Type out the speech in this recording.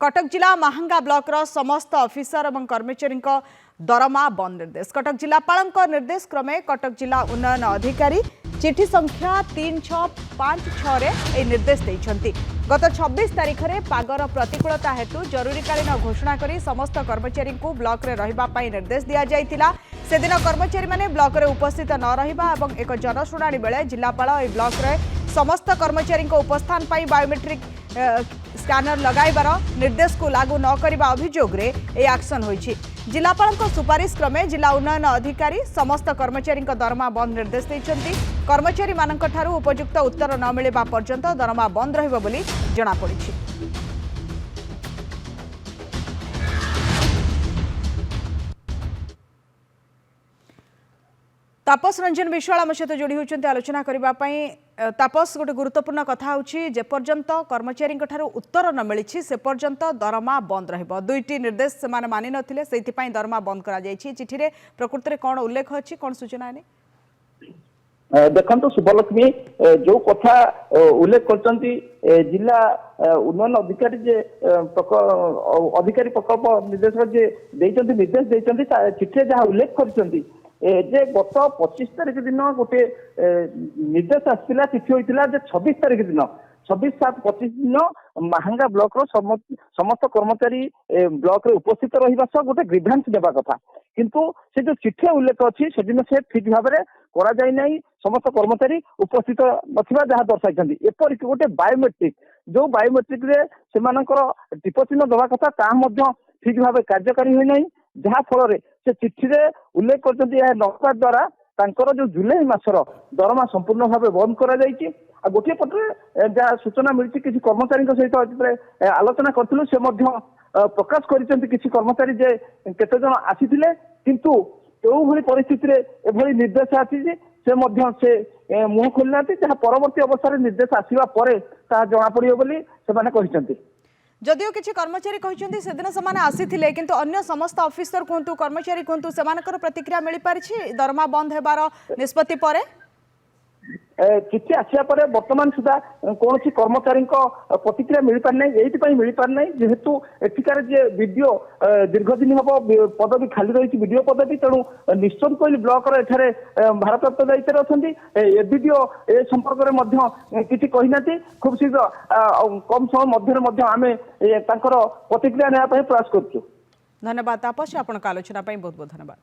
कटक जिला महांगा ब्लॉकर समस्त ऑफिसर और कर्मचारी दरमा बंद निर्देश। कटक जिलापाल निर्देश क्रमे कटक जिला उन्नयन अधिकारी चिठी संख्या 3656 निर्देश देइछंती। गत 26 तारिख में पागर प्रतिकूलता हेतु जरूरीकालीन घोषणा करी समस्त कर्मचारी को ब्लॉक रे रहिबा पाई निर्देश दिया जाइतिला। से दिन कर्मचारी माने ब्लॉक रे उपस्थित न रहिबा एवं एक जनशुणाणी बेले जिलापाल ए ब्लॉक रे समस्त कर्मचारी उपस्थान पाई बायोमेट्रिक स्कैनर लगाइबार निर्देश को लागू न करबा अभियोग रे ए एक्शन होइछि। जिलापाल सुपारिश क्रमे जिला उन्नयन अधिकारी समस्त कर्मचारी दरमा बंद निर्देश देइछंती। कर्मचारी मानक ठारू उपयुक्त उत्तर न मिलिबा पर्यंत दरमा बंद रहिबो बोली जणा पड़िछि। तापस रंजन विश्वाल आम सहित जोड़ी होती आलोचना करने। तापस गोटे गुरुत्वपूर्ण कथा होची जेपर्यंत कर्मचारी उत्तर न मिली से पर्यंत दरमा बंद रहिबो। दुईटी निर्देश से मानि नथिले सेइथिपई दरमा बंद करा जायछि। चिठी रे प्रकृति रे कोन उल्लेख अछि कोन सूचना है? देखंतु शुभलक्ष्मी जो कथा उल्लेख करचंती जिला उन्नयन अधिकारी जे अधिकारी प्रकल्प निर्देशक जे देइचंती निर्देश देइचंती चिठी जहाँ उल्लेख करचंती जे गत 25 तारिख दिन गोटे निर्देश आसला चिठी होता 26 तारिख दिन 26/7/25 दिन महांगा ब्लॉक समस्त कर्मचारी ब्लॉक रे उपस्थित रहिबा सह गोटे ग्रीवेंस देबा कथा किंतु से जो चिठी उल्लेख अच्छी से दिन से ठीक भाव में करा जाय नहीं। समस्त कर्मचारी उपस्थित नथिबा जहाँ दर्शाई एपरिक गोटे बायोमेट्रिक जो बायोमेट्रिक रे सेमानकर टिप चिन्ह देवा कथा ता मध्य ठीक भाव कार्यकारी होई नहीं जहाँ फल से चिठी रे उल्लेख कर द्वारा जो जुलाई मासर दरमा संपूर्ण भाव बंद करा जायछि। गोटे पटे जहाँ सूचना मिली किसी कर्मचारी सहित आलोचना करूँ से प्रकाश कर किसी कर्मचारी जे केते जन आसीथिले किंतु जो भली परिस्थिति रे एभली निर्देश आसी से मुह खोलना जहाँ परवर्ती अवस्था निर्देश आसवा पर जना पड़ो बोली से कहते। जदियो किसी कर्मचारी कहते से दिन से आसी किंतु अन्य समस्त ऑफिसर कहतु कर्मचारी कहतु से प्रतिक्रिया मिल पारी दरमा बंद होबार निष्पत्ति पर चिठी आसिया पर वर्तमान सुधा कौन कर्मचारी प्रतिक्रिया मिल पारना ये मिल पारना जेहेतु एठिकार जे वीडियो दीर्घ दिन हम पदवी खाली रही वीडियो पदवी तेणु निश्चित कोइल ब्लॉक एठारे भारप्राप्त दायित्व अच्छा वीडियो ए संपर्क में किसी कहना खूब शीघ्र कम समय मध्य आम प्रतिक्रिया ना प्रयास करुँ। धन्यवाद तापस, आपन आलोचना बहुत बहुत धन्यवाद।